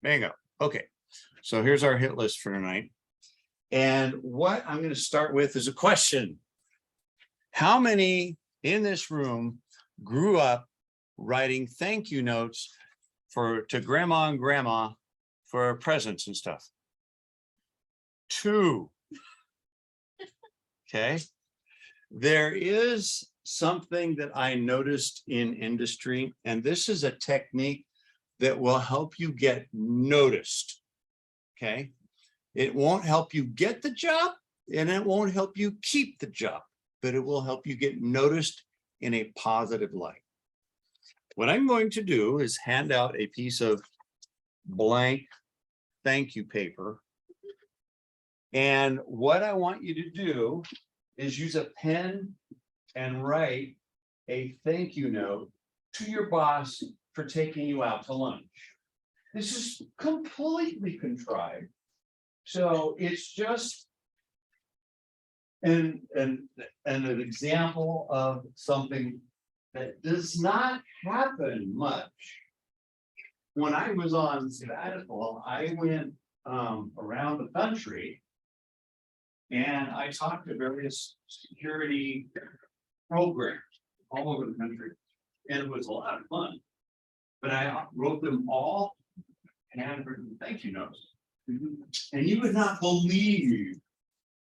Bingo. Okay. So here's our hit list for tonight. And what I'm going to start with is a question. How many in this room grew up writing thank you notes to grandma and grandma for presents and stuff? 2. Okay. There is something that I noticed in industry, and this is a technique that will help you get noticed. Okay. It won't help you get the job and it won't help you keep the job, but it will help you get noticed in a positive light. What I'm going to do is hand out a piece of blank thank you paper. And what I want you to do is use a pen and write a thank you note to your boss for taking you out to lunch. This is completely contrived. So it's just an example of something that does not happen much. When I was on sabbatical, I went around the country and I talked to various security programs all over the country. And it was a lot of fun. But I wrote them all handwritten thank you notes. And you would not believe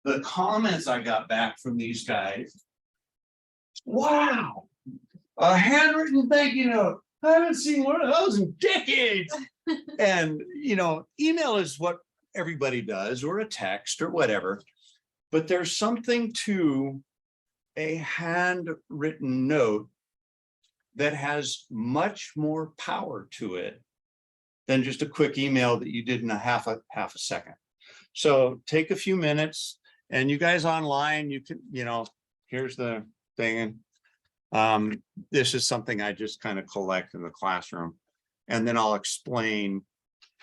the comments I got back from these guys. Wow, a handwritten thank you note. I haven't seen one of those in decades. And, email is what everybody does, or a text or whatever. But there's something to a handwritten note that has much more power to it than just a quick email that you did in a half a second. So take a few minutes, and you guys online, you can, here's the thing. This is something I just kind of collect in the classroom, and then I'll explain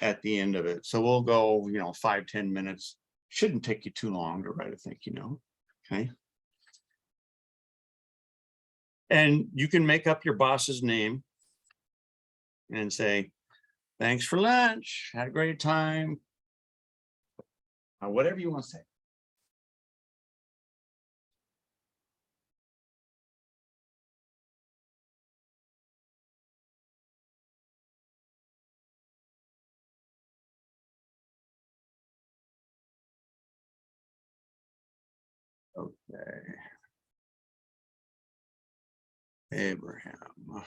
at the end of it. So we'll go, 5-10 minutes. Shouldn't take you too long to write a thank you note. Okay. And you can make up your boss's name and say, thanks for lunch. Had a great time. Whatever you want to say. Okay. Abraham.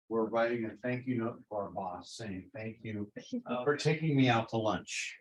We're writing a thank you note for our boss saying, thank you for taking me out to lunch.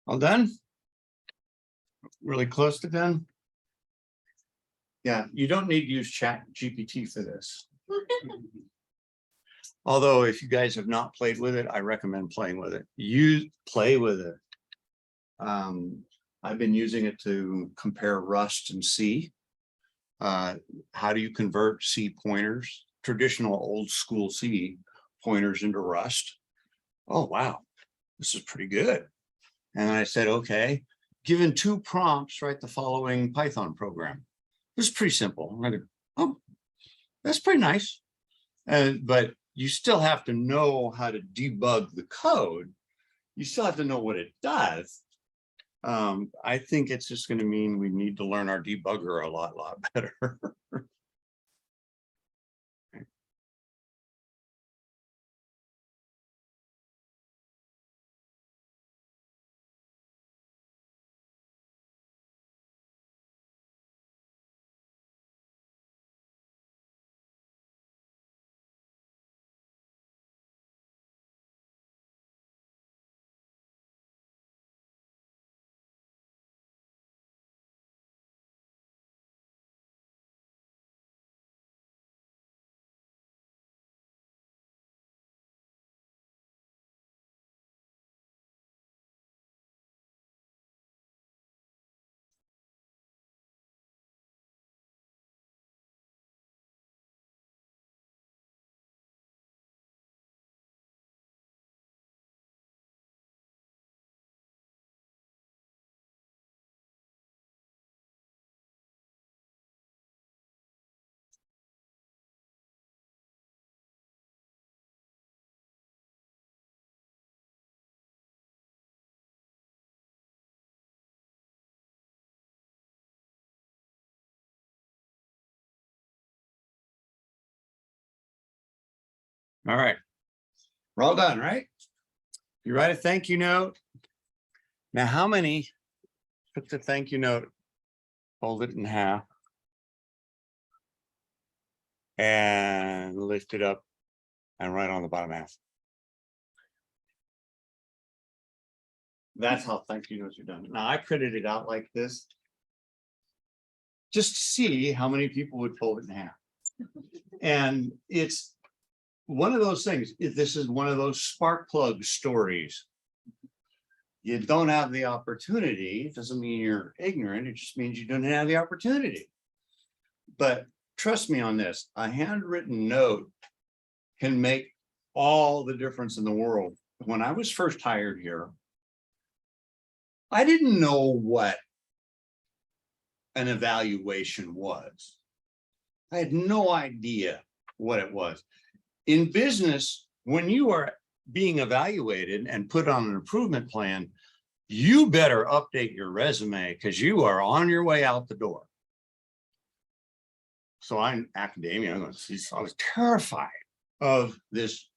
All done? Really close to done? Yeah, you don't need to use Chat GPT for this. Although if you guys have not played with it, I recommend playing with it. You play with it. I've been using it to compare Rust and C. How do you convert C pointers, traditional old school C pointers into Rust? Oh, wow, this is pretty good. And I said, okay, given 2 prompts, write the following Python program. This is pretty simple. Oh, that's pretty nice. But you still have to know how to debug the code. You still have to know what it does. I think it's just going to mean we need to learn our debugger a lot better. All right, we're all done, right? You write a thank you note. Now, how many took the thank you note, fold it in half, and lift it up and write on the bottom half? That's how thank you notes are done. Now, I printed it out like this just to see how many people would fold it in half. And it's one of those things. This is one of those spark plug stories. You don't have the opportunity. It doesn't mean you're ignorant. It just means you don't have the opportunity. But trust me on this, a handwritten note can make all the difference in the world. When I was first hired here, I didn't know what an evaluation was. I had no idea what it was. In business, when you are being evaluated and put on an improvement plan, you better update your resume because you are on your way out the door. So I'm academia. I was terrified of this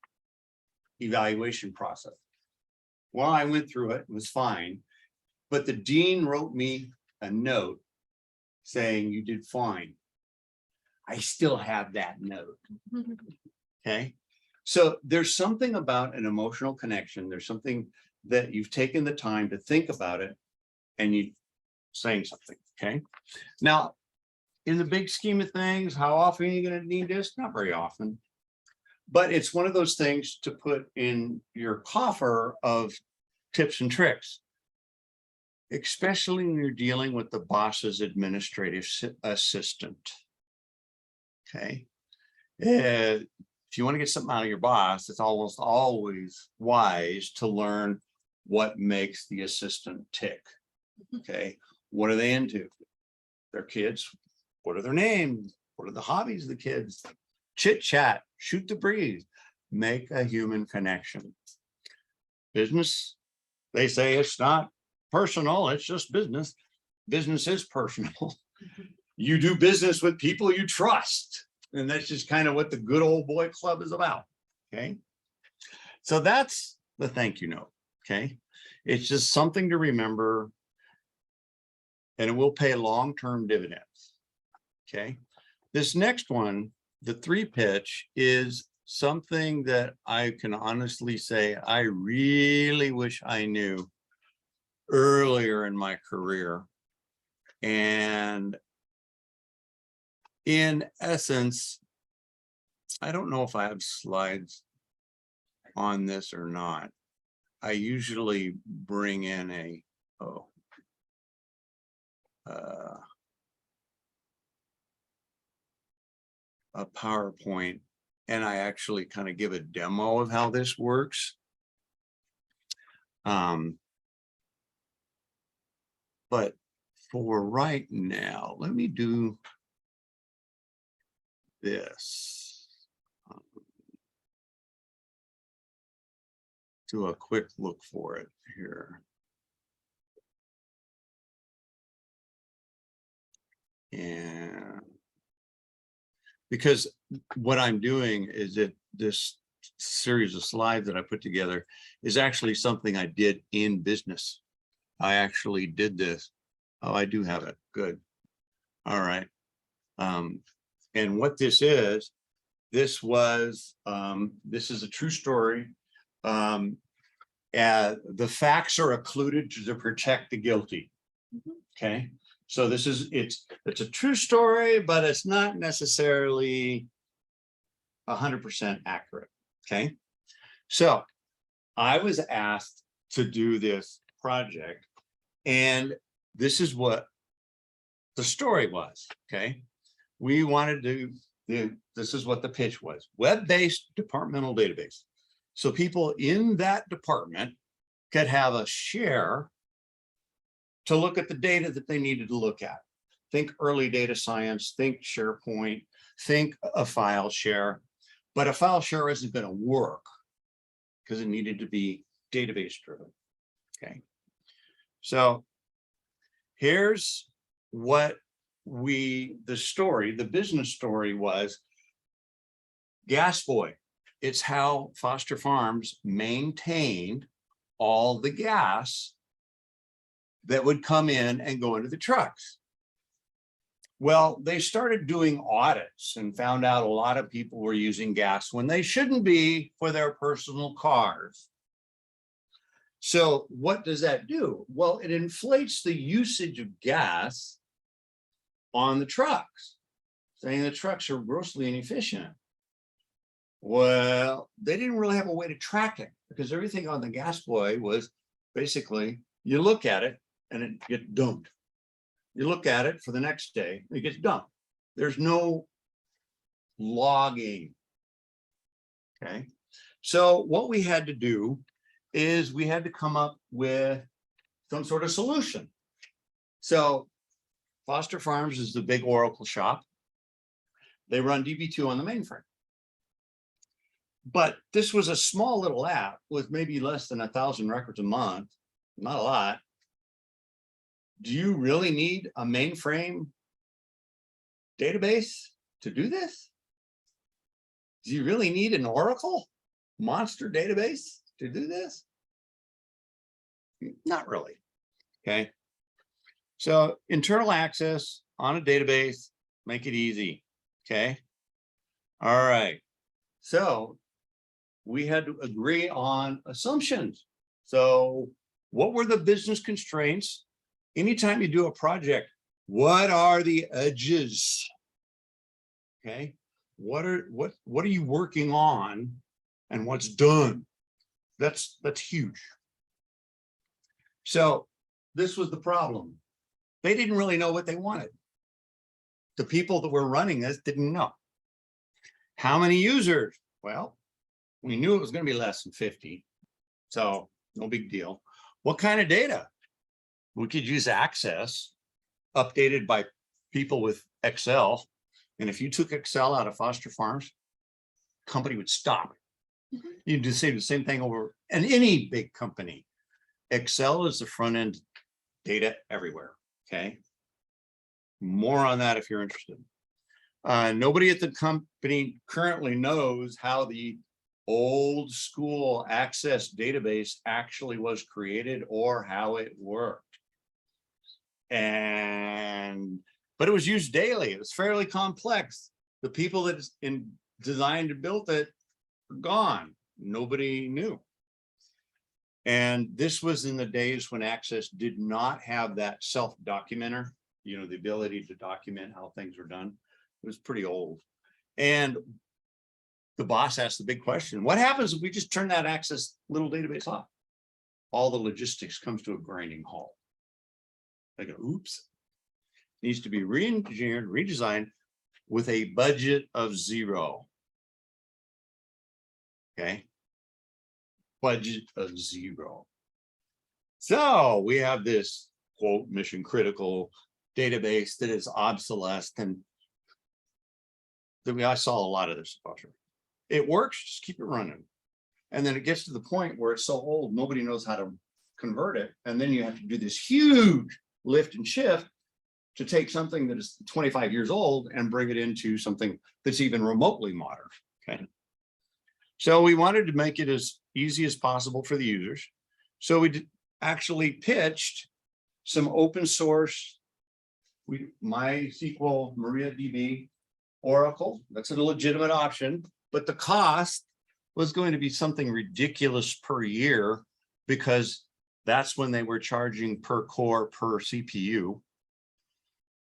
evaluation process. Well, I went through it, it was fine. But the dean wrote me a note saying you did fine. I still have that note. Okay. So there's something about an emotional connection. There's something that you've taken the time to think about it and you saying something. Okay. Now, in the big scheme of things, how often are you going to need this? Not very often. But it's one of those things to put in your coffer of tips and tricks, especially when you're dealing with the boss's administrative assistant. Okay. If you want to get something out of your boss, it's almost always wise to learn what makes the assistant tick. Okay. What are they into? Their kids. What are their names? What are the hobbies of the kids? Chit chat, shoot the breeze, make a human connection. Business, they say it's not personal, it's just business. Business is personal. You do business with people you trust. And that's just kind of what the good old boy club is about. Okay. So that's the thank you note. Okay. It's just something to remember. And it will pay long-term dividends. Okay. This next one, the 3 pitch, is something that I can honestly say I really wish I knew earlier in my career. And in essence, I don't know if I have slides on this or not. I usually bring in a PowerPoint, and I actually kind of give a demo of how this works. But for right now, let me do this. Do a quick look for it here. And because what I'm doing is that this series of slides that I put together is actually something I did in business. I actually did this. Oh, I do have it. Good. All right. And what this is a true story. The facts are occluded to protect the guilty. Okay. So it's a true story, but it's not necessarily 100% accurate. Okay. So I was asked to do this project, and this is what the story was. Okay. We wanted to this is what the pitch was: web-based departmental database. So people in that department could have a share to look at the data that they needed to look at. Think early data science, think SharePoint, think a file share, but a file share isn't going to work because it needed to be database driven. Okay. So here's what the business story was. Gas Boy. It's how Foster Farms maintained all the gas that would come in and go into the trucks. Well, they started doing audits and found out a lot of people were using gas when they shouldn't be for their personal cars. So what does that do? Well, it inflates the usage of gas on the trucks, saying the trucks are grossly inefficient. Well, they didn't really have a way to track it because everything on the Gas Boy was basically, you look at it and it gets dumped. You look at it for the next day, it gets dumped. There's no logging. Okay. So what we had to do is we had to come up with some sort of solution. So Foster Farms is the big Oracle shop. They run DB2 on the mainframe. But this was a small little app with maybe less than 1,000 records a month, not a lot. Do you really need a mainframe database to do this? Do you really need an Oracle monster database to do this? Not really. Okay. So internal access on a database, make it easy. Okay. All right. So we had to agree on assumptions. So what were the business constraints? Anytime you do a project, what are the edges? Okay. What are you working on and what's done? That's huge. So this was the problem. They didn't really know what they wanted. The people that were running this didn't know. How many users? Well, we knew it was going to be less than 50. So no big deal. What kind of data? We could use Access updated by people with Excel. And if you took Excel out of Foster Farms, company would stop. You do the same thing over in any big company. Excel is the front end data everywhere. Okay. More on that if you're interested. Nobody at the company currently knows how the old school Access database actually was created or how it worked. But it was used daily. It was fairly complex. The people that designed and built it were gone. Nobody knew. And this was in the days when Access did not have that self-documenter, you know, the ability to document how things were done. It was pretty old. And the boss asked the big question, what happens if we just turn that Access little database off? All the logistics comes to a grinding halt. I go, oops. Needs to be re-engineered, redesigned with a budget of 0. Okay. Budget of 0. So we have this quote mission critical database that is obsolete, and I saw a lot of this. It works, just keep it running. And then it gets to the point where it's so old, nobody knows how to convert it. And then you have to do this huge lift and shift to take something that is 25 years old and bring it into something that's even remotely modern. Okay. So we wanted to make it as easy as possible for the users. So we actually pitched some open source, MySQL, MariaDB, Oracle. That's a legitimate option, but the cost was going to be something ridiculous per year because that's when they were charging per core, per CPU.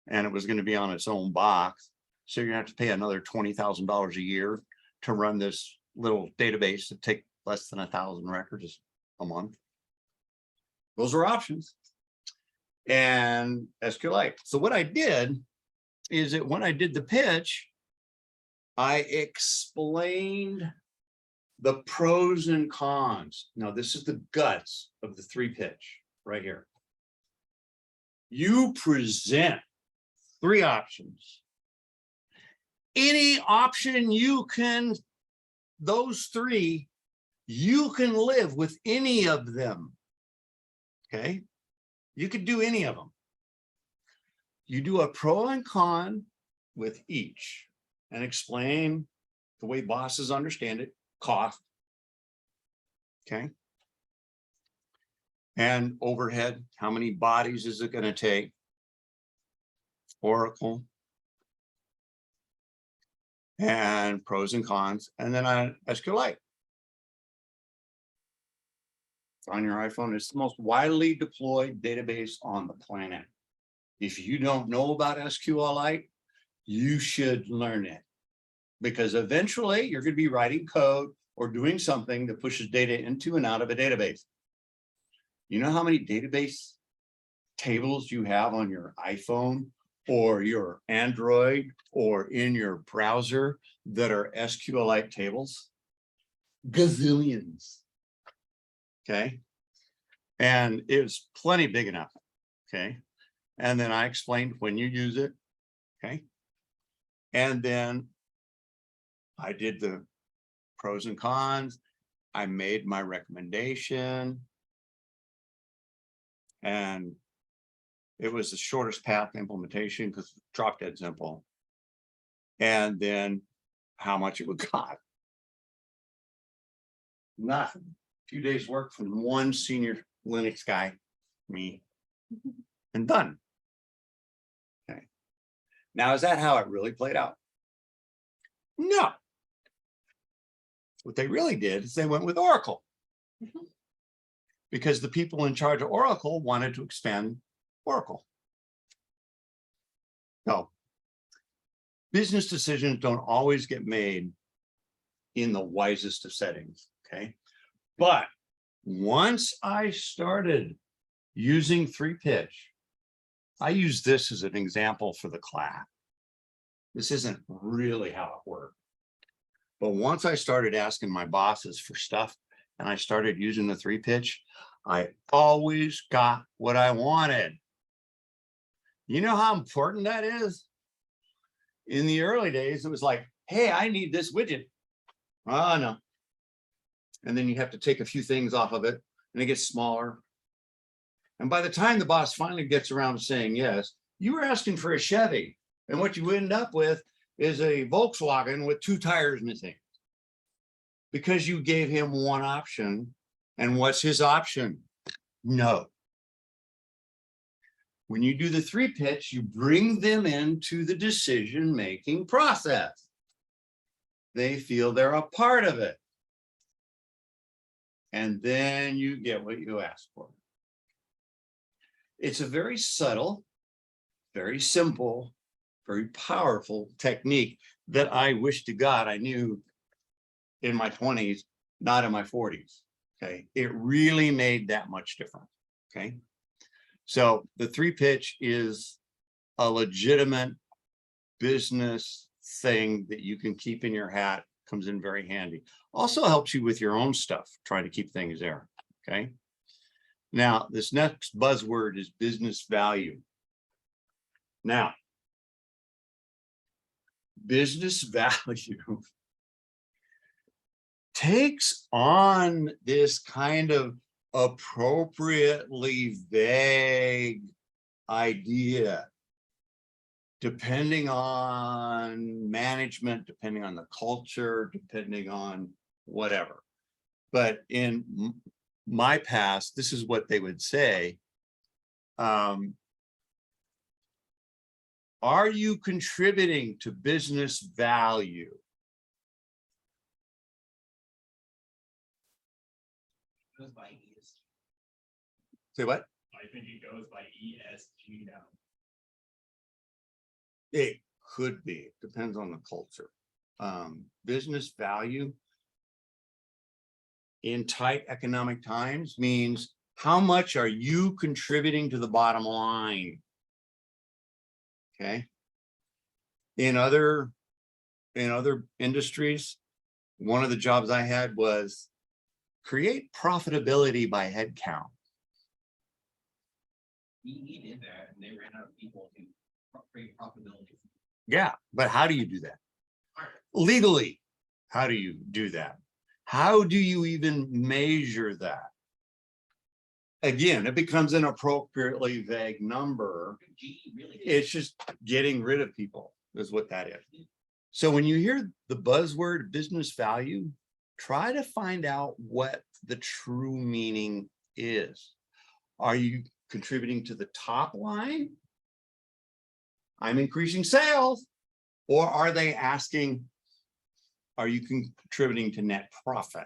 And it was going to be on its own box. So you're going to have to pay another $20,000 a year to run this little database that take less than 1,000 records a month. Those are options. And SQLite. So what I did is that when I did the pitch, I explained the pros and cons. Now, this is the guts of the 3 pitch right here. You present 3 options. Any option you can, those 3, you can live with any of them. Okay. You could do any of them. You do a pro and con with each and explain the way bosses understand it, cost. Okay. And overhead, how many bodies is it going to take? Oracle. And pros and cons. And then on SQLite. On your iPhone, it's the most widely deployed database on the planet. If you don't know about SQLite, you should learn it, because eventually you're going to be writing code or doing something that pushes data into and out of a database. You know how many database tables you have on your iPhone or your Android or in your browser that are SQLite tables? Gazillions. Okay. And it's plenty big enough. Okay. And then I explained when you use it. Okay. And then I did the pros and cons. I made my recommendation. And it was the shortest path implementation because it's drop dead simple. And then how much it would cost. Nothing. A few days work from one senior Linux guy, me, and done. Okay. Now, is that how it really played out? No. What they really did is they went with Oracle. Because the people in charge of Oracle wanted to expand Oracle. No. Business decisions don't always get made in the wisest of settings, okay? But once I started using 3-pitch, I use this as an example for the class. This isn't really how it worked. But once I started asking my bosses for stuff and I started using the 3-pitch, I always got what I wanted. You know how important that is? In the early days, it was like, hey, I need this widget. Oh, no. And then you have to take a few things off of it and it gets smaller. And by the time the boss finally gets around to saying yes, you were asking for a Chevy. And what you end up with is a Volkswagen with 2 tires missing. Because you gave him one option. And what's his option? No. When you do the 3-pitch, you bring them into the decision-making process. They feel they're a part of it. And then you get what you ask for. It's a very subtle, very simple, very powerful technique that I wish to God I knew in my 20s, not in my 40s. Okay. It really made that much difference. Okay. So the 3-pitch is a legitimate business thing that you can keep in your hat, comes in very handy. Also helps you with your own stuff, trying to keep things there. Okay. Now, this next buzzword is business value. Now, business value takes on this kind of appropriately vague idea, depending on management, depending on the culture, depending on whatever. But in my past, this is what they would say. Are you contributing to business value? Goes by ESG. Say what? I think it goes by ESG now. It could be, it depends on the culture. Business value in tight economic times means how much are you contributing to the bottom line? Okay. In other industries, one of the jobs I had was create profitability by head count. He did that, and they ran out of people to create profitability. Yeah, but how do you do that? Legally, how do you do that? How do you even measure that? Again, it becomes an appropriately vague number. It's just getting rid of people is what that is. So when you hear the buzzword business value, try to find out what the true meaning is. Are you contributing to the top line? I'm increasing sales. Or are they asking, are you contributing to net profit?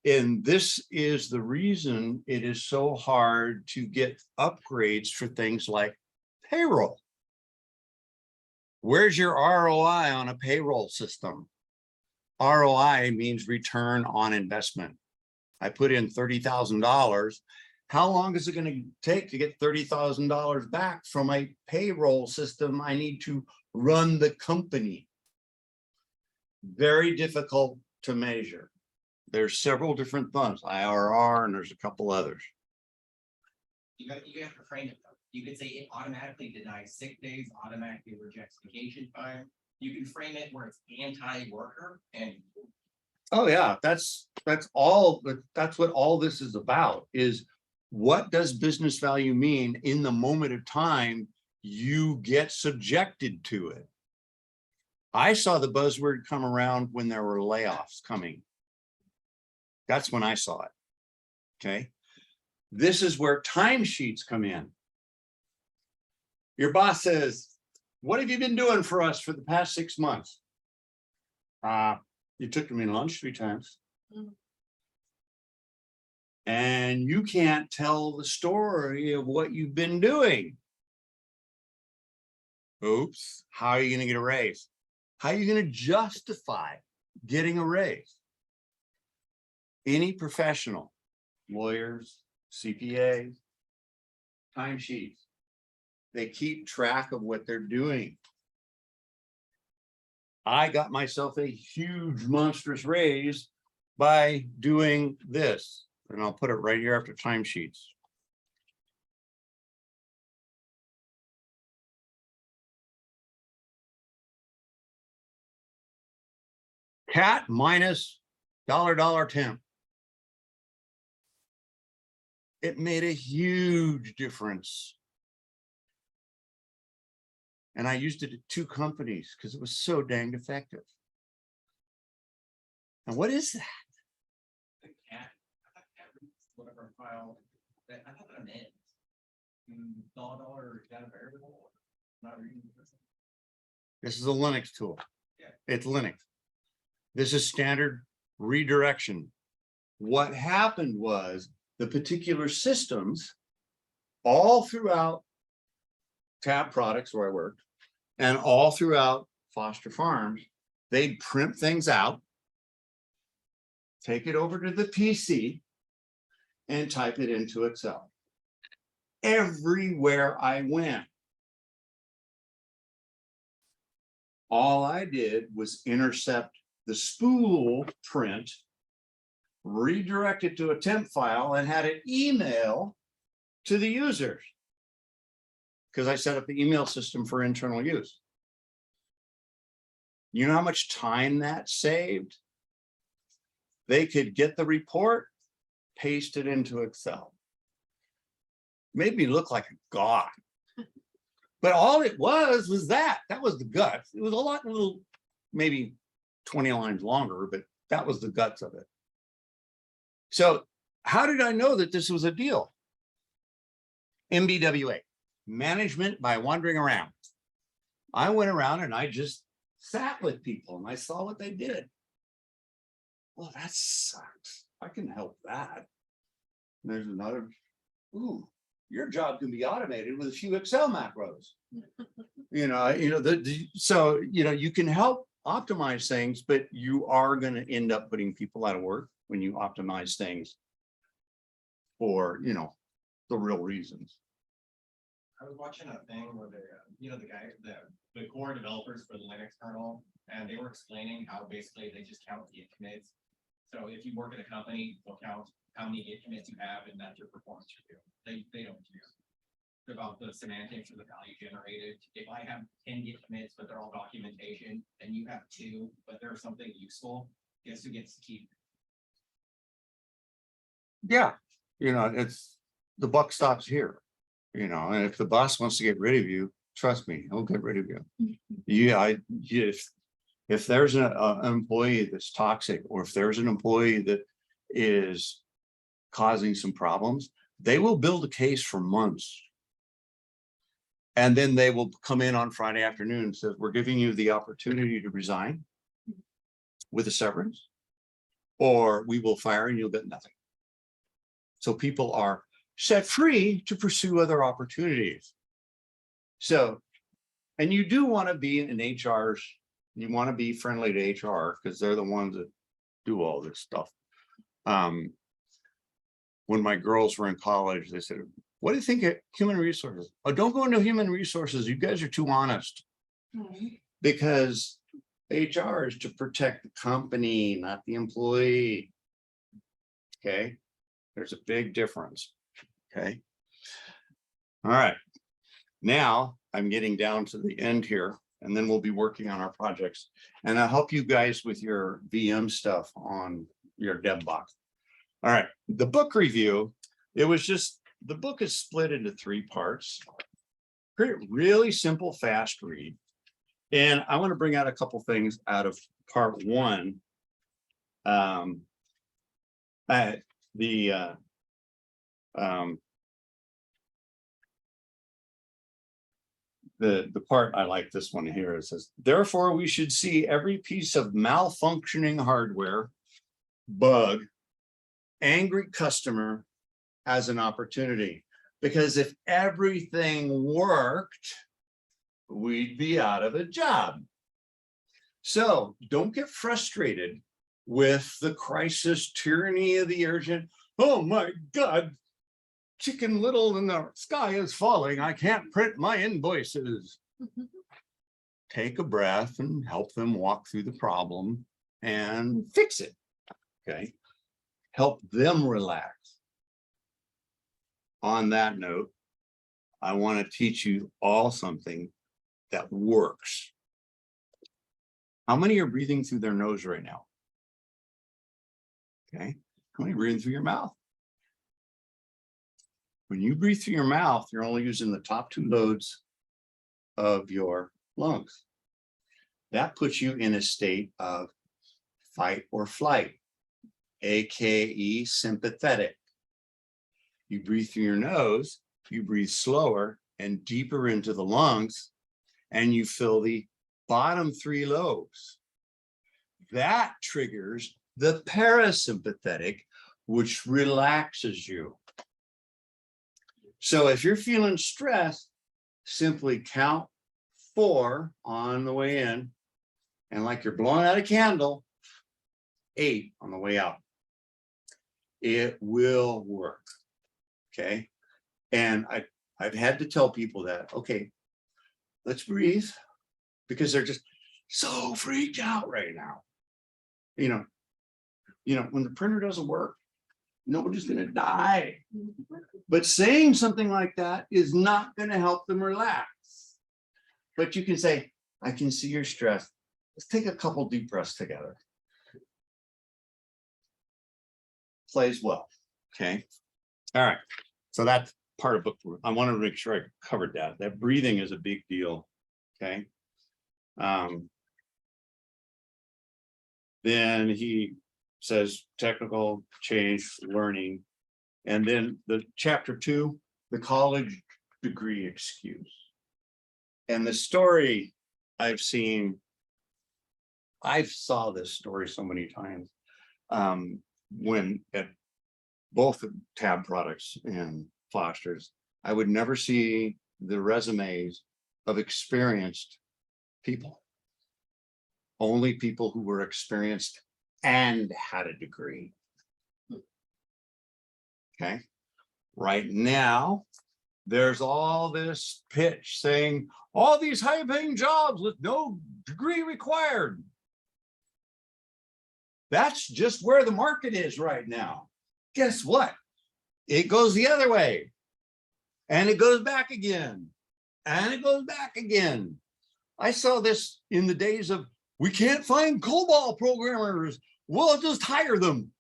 And this is the reason it is so hard to get upgrades for things like payroll. Where's your ROI on a payroll system? ROI means return on investment. I put in $30,000. How long is it going to take to get $30,000 back from a payroll system I need to run the company? Very difficult to measure. There's several different things, IRR, and there's a couple others. You have to frame it though. You could say it automatically denies sick days, automatically rejects vacation time. You can frame it where it's anti-worker and. Oh yeah, that's all. That's what all this is about. Is what does business value mean in the moment of time you get subjected to it? I saw the buzzword come around when there were layoffs coming. That's when I saw it. Okay. This is where timesheets come in. Your boss says, what have you been doing for us for the past 6 months? You took me to lunch 3 times. And you can't tell the story of what you've been doing. Oops, how are you going to get a raise? How are you going to justify getting a raise? Any professional, lawyers, CPAs, timesheets, they keep track of what they're doing. I got myself a huge monstrous raise by doing this, and I'll put it right here after timesheets. Cat minus $, temp. It made a huge difference. And I used it at 2 companies because it was so dang effective. And what is that? The cat, I thought cat reads whatever file that I thought that meant. $, is that a variable? Not reading this. This is a Linux tool. Yeah. It's Linux. This is standard redirection. what happened was the particular systems all throughout Tab Products where I worked and all throughout Foster Farms, they'd print things out, take it over to the PC and type it into Excel. Everywhere I went, all I did was intercept the spool print, redirect it to a temp file, and had it email to the users. Because I set up the email system for internal use. You know how much time that saved? They could get the report, paste it into Excel. Made me look like a god. But all it was that was the guts. It was a little, maybe 20 lines longer, but that was the guts of it. So how did I know that this was a deal? MBWA, management by wandering around. I went around and I just sat with people and I saw what they did. Well, that sucks. I can help that. And there's another, ooh, your job can be automated with a few Excel macros. So, you can help optimize things, but you are going to end up putting people out of work when you optimize things for, the real reasons. I was watching a thing where the core developers for the Linux kernel, and they were explaining how basically they just count Git commits. So if you work at a company, they'll count how many Git commits you have, and that's your performance review. They don't care about the semantics or the value generated. If I have 10 Git commits, but they're all documentation, and you have 2, but there's something useful, guess who gets to keep? Yeah, it's the buck stops here. And if the boss wants to get rid of you, trust me, he'll get rid of you. If there's an employee that's toxic, or if there's an employee that is causing some problems, they will build a case for months. And then they will come in on Friday afternoon and says, we're giving you the opportunity to resign with a severance, or we will fire and you'll get nothing. So people are set free to pursue other opportunities. So, and you do want to be in HR's, you want to be friendly to HR because they're the ones that do all this stuff. When my girls were in college, they said, what do you think of human resources? Oh, don't go into human resources. You guys are too honest. Because HR is to protect the company, not the employee. Okay. There's a big difference. Okay. All right. Now I'm getting down to the end here, and then we'll be working on our projects. And I'll help you guys with your VM stuff on your dev box. All right. The book review, the book is split into 3 parts. Really simple, fast read. And I want to bring out a couple things out of part 1. The part I like, this one here, it says, therefore we should see every piece of malfunctioning hardware, bug, angry customer as an opportunity, because if everything worked, we'd be out of a job. So don't get frustrated with the crisis, tyranny of the urgent. Oh my God, Chicken Little and the sky is falling. I can't print my invoices. Take a breath and help them walk through the problem and fix it. Okay. Help them relax. On that note, I want to teach you all something that works. How many are breathing through their nose right now? Okay. How many are breathing through your mouth? When you breathe through your mouth, you're only using the top 2 loads of your lungs. That puts you in a state of fight or flight, aka sympathetic. You breathe through your nose, you breathe slower and deeper into the lungs, and you fill the bottom 3 lobes. That triggers the parasympathetic, which relaxes you. So if you're feeling stressed, simply count 4 on the way in, and like you're blowing out a candle, 8 on the way out. It will work. Okay. And I've had to tell people that, okay, let's breathe, because they're just so freaked out right now. You know, when the printer doesn't work, nobody's going to die. But saying something like that is not going to help them relax. But you can say, I can see you're stressed. Let's take a couple deep breaths together. Plays well. Okay. All right. So that's part of book 4. I wanted to make sure I covered that. That breathing is a big deal. Okay. Then he says technical change, learning. And then the chapter 2, the college degree excuse. And the story I've seen, I've saw this story so many times when at both Tab Products and Foster's, I would never see the resumes of experienced people. Only people who were experienced and had a degree. Okay. Right now, there's all this pitch saying all these high-paying jobs with no degree required. That's just where the market is right now. Guess what? It goes the other way. And it goes back again. And it goes back again. I saw this in the days of, we can't find COBOL programmers. We'll just hire them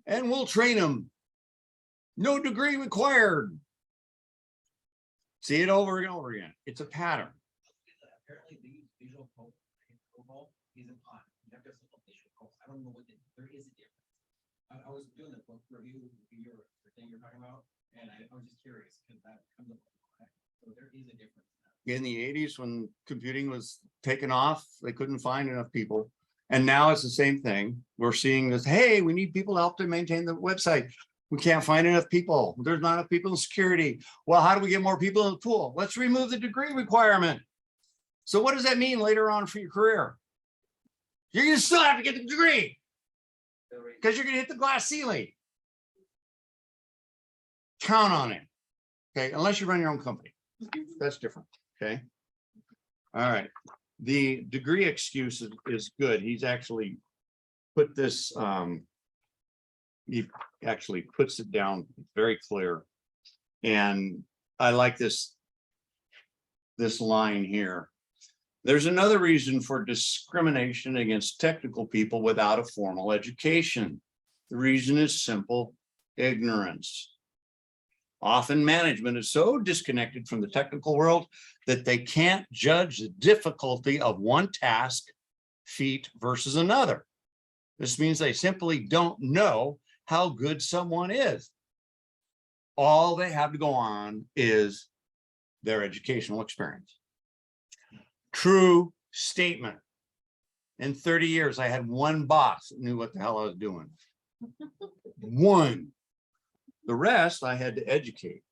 and we'll train them. No degree required. See it over and over again. It's a pattern. Apparently they use visual COBOL isn't on. You have to have visual COBOL. I don't know what there is a difference. I was doing the book review, the thing you're talking about, and I was just curious because that comes up. So there is a difference. In the 80s, when computing was taken off, they couldn't find enough people. And now it's the same thing. We're seeing this, hey, we need people to help to maintain the website. We can't find enough people. There's not enough people in security. Well, how do we get more people in the pool? Let's remove the degree requirement. So what does that mean later on for your career? You're going to still have to get the degree because you're going to hit the glass ceiling. Count on it. Okay, unless you run your own company. That's different. Okay. All right. The degree excuse is good. He's actually put this, he actually puts it down very clear. And I like this line here. There's another reason for discrimination against technical people without a formal education. The reason is simple: ignorance. Often management is so disconnected from the technical world that they can't judge the difficulty of one task feat versus another. This means they simply don't know how good someone is. All they have to go on is their educational experience. True statement. In 30 years, I had one boss that knew what the hell I was doing. One. The rest I had to educate.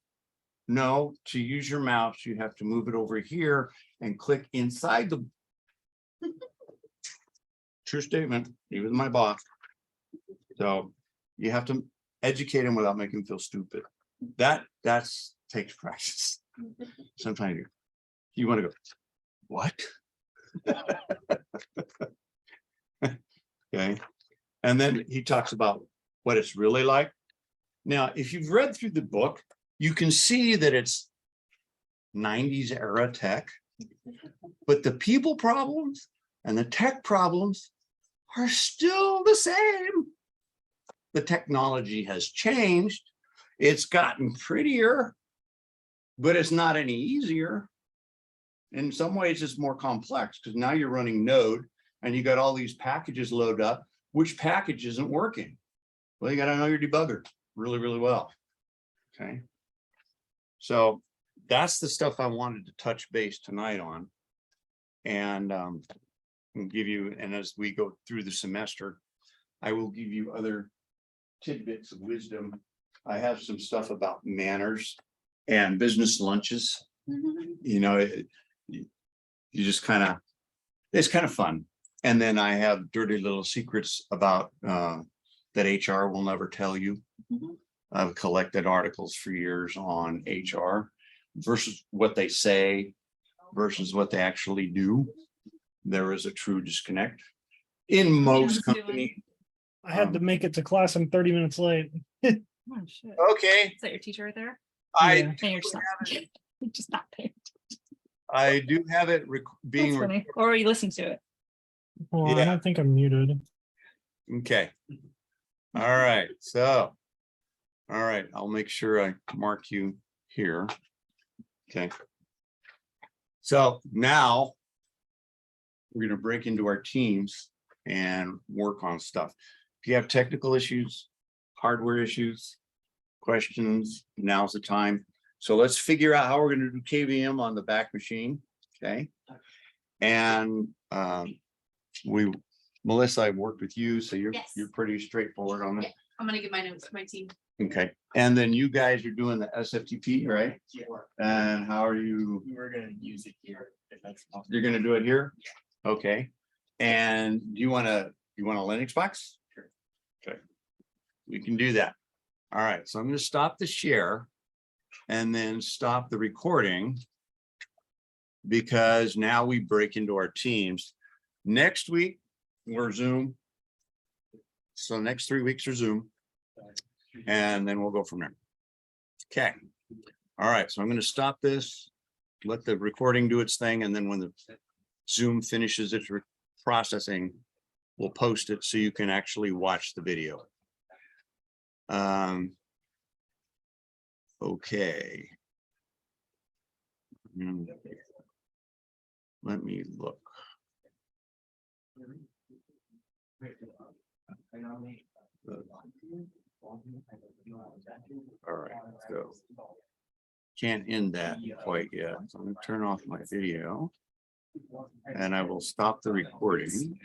No, to use your mouse, you have to move it over here and click inside the. True statement. He was my boss. So you have to educate him without making him feel stupid. That's takes practice. Sometimes you want to go, what? Okay. And then he talks about what it's really like. Now, if you've read through the book, you can see that it's 90s era tech, but the people problems and the tech problems are still the same. The technology has changed. It's gotten prettier, but it's not any easier. In some ways, it's more complex because now you're running Node and you got all these packages loaded up. Which package isn't working? Well, you got to know your debugger really, really well. Okay. So that's the stuff I wanted to touch base tonight on. And I'll give you, and as we go through the semester, I will give you other tidbits of wisdom. I have some stuff about manners and business lunches. You know, you just kind of, it's kind of fun. And then I have dirty little secrets about that HR will never tell you. I've collected articles for years on HR versus what they say versus what they actually do. There is a true disconnect in most companies. I had to make it to class. I'm 30 minutes late. Oh, shit. Okay, Is that your teacher right there? I Yeah. And you're just not, you're just not paying. I do have it being That's funny. Or you listen to it. Well, I Yeah. don't think I'm muted. okay. All right, so. All right, I'll make sure I mark you here. Okay. So now. We're gonna break into our teams and work on stuff. If you have technical issues, hardware issues, questions, now's the time. So let's figure out how we're gonna do KVM on the back machine, okay? And Melissa, I've worked with you, so you're Yes. pretty straightforward on it. Yeah. I'm gonna give my notes to my team. Okay, and then you guys are doing the SFTP, right? And how are you? We're gonna use it here, if that's possible. You're gonna do it here? Okay, and you want a Linux box? Sure. Okay. We can do that. All right, so I'm gonna stop the share. And then stop the recording. Because now we break into our teams. Next week, we're Zoom. So next 3 weeks are Zoom. And then we'll go from there. Okay. All right, so I'm gonna stop this. Let the recording do its thing, and then when the Zoom finishes its processing, we'll post it so you can actually watch the video. Okay. Let me look. All right, so can't end that quite yet. So I'm gonna turn off my video and I will stop the recording.